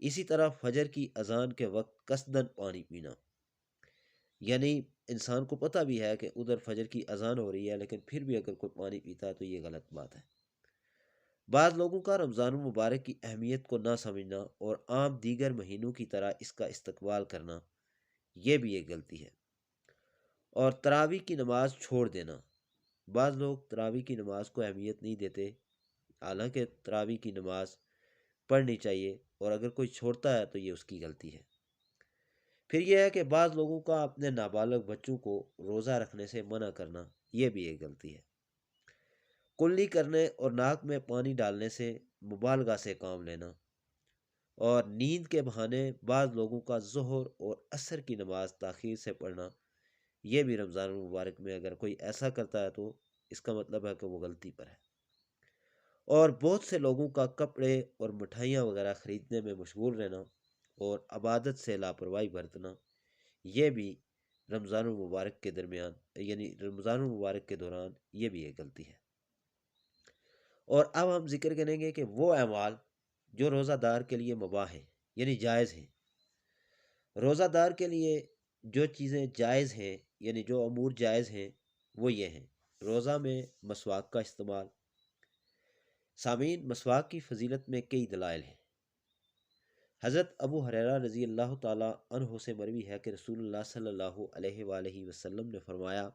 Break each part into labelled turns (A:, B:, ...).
A: اسی طرح فجر کی اذان کے وقت قصدن پانی پینا، یعنی انسان کو پتہ بھی ہے کہ ادھر فجر کی اذان ہو رہی ہے لیکن پھر بھی اگر کوئی پانی پیتا ہے تو یہ غلط بات ہے۔ بعض لوگوں کا رمضان المبارک کی اہمیت کو نہ سمجھنا اور عام دیگر مہینوں کی طرح اس کا استقبال کرنا، یہ بھی ایک غلطی ہے۔ اور تراویح کی نماز چھوڑ دینا، بعض لوگ تراویح کی نماز کو اہمیت نہیں دیتے، حالانکہ تراویح کی نماز پڑھنی چاہیے، اور اگر کوئی چھوڑتا ہے تو یہ اس کی غلطی ہے۔ پھر یہ ہے کہ بعض لوگوں کا اپنے نابالغ بچوں کو روزہ رکھنے سے منع کرنا، یہ بھی ایک غلطی ہے۔ کلی کرنے اور ناک میں پانی ڈالنے سے مبالغہ سے کام لینا، اور نیند کے بہانے بعض لوگوں کا ظہر اور عصر کی نماز تاخیر سے پڑھنا، یہ بھی رمضان المبارک میں اگر کوئی ایسا کرتا ہے تو اس کا مطلب ہے کہ وہ غلطی پر ہے۔ اور بہت سے لوگوں کا کپڑے اور مٹھائیاں وغیرہ خریدنے میں مشغول رہنا اور عبادت سے لاپرواہی برتنا، یہ بھی رمضان المبارک کے درمیان یعنی رمضان المبارک کے دوران یہ بھی ایک غلطی ہے۔ اور اب ہم ذکر کریں گے کہ وہ اعمال جو روزہ دار کے لیے مباح ہیں یعنی جائز ہیں۔ روزہ دار کے لیے جو چیزیں جائز ہیں یعنی جو امور جائز ہیں وہ یہ ہیں: روزہ میں مسواک کا استعمال۔ سامعین، مسواک کی فضیلت میں کئی دلائل ہیں۔ حضرت ابو ہریرہ رضی اللہ تعالیٰ عنہ سے مروی ہے کہ رسول اللہ صلی اللہ علیہ وآلہ وسلم نے فرمایا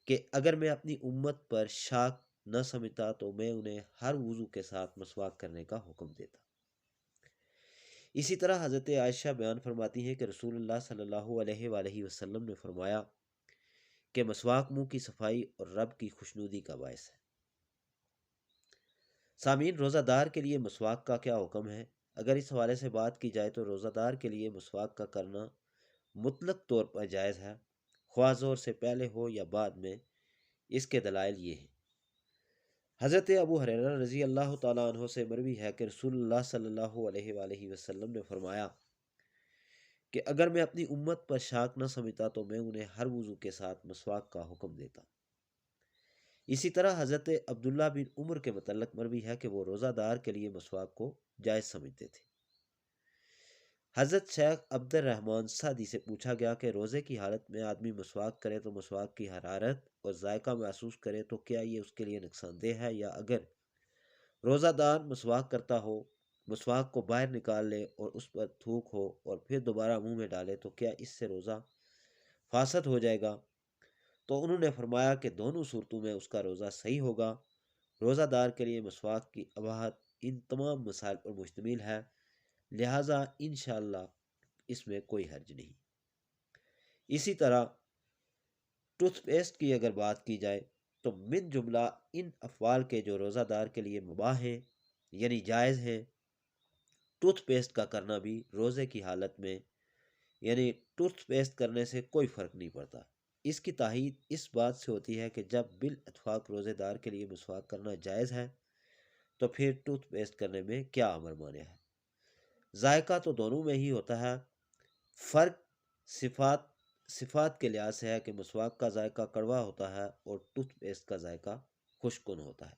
A: کہ اگر میں اپنی امت پر شاک نہ سمجھتا تو میں انہیں ہر وضو کے ساتھ مسواک کرنے کا حکم دیتا۔ اسی طرح حضرت عائشہ بیان فرماتی ہیں کہ رسول اللہ صلی اللہ علیہ وآلہ وسلم نے فرمایا کہ مسواک منہ کی صفائی اور رب کی خوشنودی کا باعث ہے۔ سامعین، روزہ دار کے لیے مسواک کا کیا حکم ہے؟ اگر اس حوالے سے بات کی جائے تو روزہ دار کے لیے مسواک کا کرنا مطلق طور پر جائز ہے، خواہ ظہر سے پہلے ہو یا بعد میں۔ اس کے دلائل یہ ہیں: حضرت ابو ہریرہ رضی اللہ تعالیٰ عنہ سے مروی ہے کہ رسول اللہ صلی اللہ علیہ وآلہ وسلم نے فرمایا کہ اگر میں اپنی امت پر شاک نہ سمجھتا تو میں انہیں ہر وضو کے ساتھ مسواک کا حکم دیتا۔ اسی طرح حضرت عبداللہ بن عمر کے متعلق مروی ہے کہ وہ روزہ دار کے لیے مسواک کو جائز سمجھتے تھے۔ حضرت شیخ عبد الرحمن سعدی سے پوچھا گیا کہ روزے کی حالت میں آدمی مسواک کرے تو مسواک کی حرارت اور ذائقہ محسوس کرے تو کیا یہ اس کے لیے نقصان دہ ہے، یا اگر روزہ دار مسواک کرتا ہو، مسواک کو باہر نکال لے اور اس پر تھوک ہو اور پھر دوبارہ منہ میں ڈالے تو کیا اس سے روزہ فاسد ہو جائے گا؟ تو انہوں نے فرمایا کہ دونوں صورتوں میں اس کا روزہ صحیح ہوگا۔ روزہ دار کے لیے مسواک کی اباحت ان تمام مسائل پر مشتمل ہے، لہٰذا انشاءاللہ اس میں کوئی حرج نہیں۔ اسی طرح ٹوتھ پیسٹ کی اگر بات کی جائے تو من جملہ ان افعال کے جو روزہ دار کے لیے مباح ہیں یعنی جائز ہیں، ٹوتھ پیسٹ کا کرنا بھی روزے کی حالت میں یعنی ٹوتھ پیسٹ کرنے سے کوئی فرق نہیں پڑتا۔ اس کی تائید اس بات سے ہوتی ہے کہ جب بالاتفاق روزے دار کے لیے مسواک کرنا جائز ہے تو پھر ٹوتھ پیسٹ کرنے میں کیا امر مانع ہے؟ ذائقہ تو دونوں میں ہی ہوتا ہے، فرق صفات کے لحاظ سے ہے کہ مسواک کا ذائقہ کڑوا ہوتا ہے اور ٹوتھ پیسٹ کا ذائقہ خشکن ہوتا ہے۔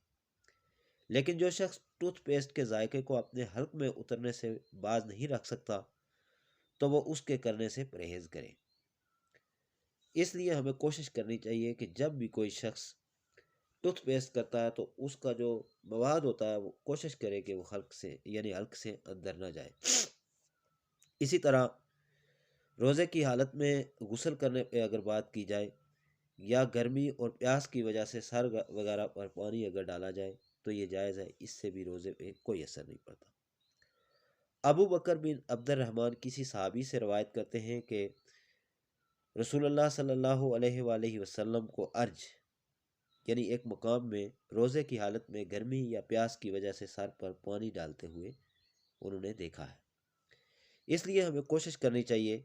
A: لیکن جو شخص ٹوتھ پیسٹ کے ذائقے کو اپنے حلق میں اترنے سے باز نہیں رکھ سکتا تو وہ اس کے کرنے سے پرہیز کرے۔ اس لیے ہمیں کوشش کرنی چاہیے کہ جب بھی کوئی شخص ٹوتھ پیسٹ کرتا ہے تو اس کا جو مواد ہوتا ہے وہ کوشش کرے کہ وہ حلق سے یعنی حلق سے اندر نہ جائے۔ اسی طرح روزے کی حالت میں غسل کرنے پہ اگر بات کی جائے یا گرمی اور پیاس کی وجہ سے سر وغیرہ پر پانی اگر ڈالا جائے تو یہ جائز ہے، اس سے بھی روزے پہ کوئی اثر نہیں پڑتا۔ ابو بکر بن عبد الرحمن کسی صحابی سے روایت کرتے ہیں کہ رسول اللہ صلی اللہ علیہ وآلہ وسلم کو ارج یعنی ایک مقام میں روزے کی حالت میں گرمی یا پیاس کی وجہ سے سر پر پانی ڈالتے ہوئے انہوں نے دیکھا ہے۔ اس لیے ہمیں کوشش کرنی چاہیے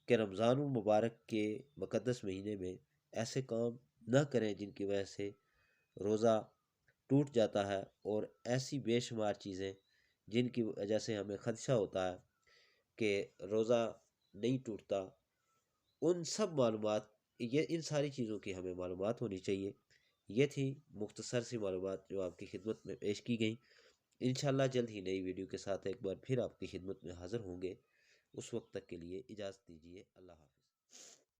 A: کہ رمضان المبارک کے مقدس مہینے میں ایسے کام نہ کریں جن کی وجہ سے روزہ ٹوٹ جاتا ہے، اور ایسی بے شمار چیزیں جن کی وجہ سے ہمیں خدشہ ہوتا ہے کہ روزہ نہیں ٹوٹتا، ان ساری چیزوں کی ہمیں معلومات ہونی چاہیے۔ یہ تھی مختصر سی معلومات جو آپ کی خدمت میں پیش کی گئیں۔ انشاءاللہ جلد ہی نئی ویڈیو کے ساتھ ایک بار پھر آپ کی خدمت میں حاضر ہوں گے۔ اس وقت تک کے لیے اجازت دیجیے، اللہ حافظ۔